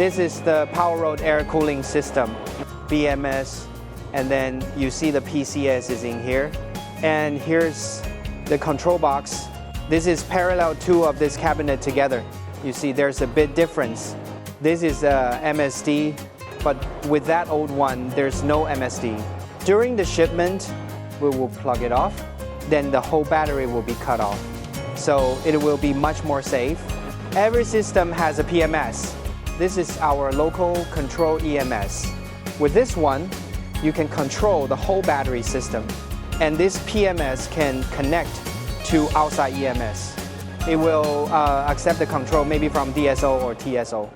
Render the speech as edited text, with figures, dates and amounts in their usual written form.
This is the POWEROAD air cooling system, BMS, and then you see the PCS is in here. And here's the control box. This is parallel two of this cabinet together. You see there's a bit difference. This is MSD, but with that old one, there's no MSD. During the shipment, we will plug it off, then the whole battery will be cut off. So it will be much more safe. Every system has a PMS. This is our local control EMS. With this one, you can control the whole battery system. And this PMS can connect to outside EMS. It will accept the control maybe from DSO or TSO.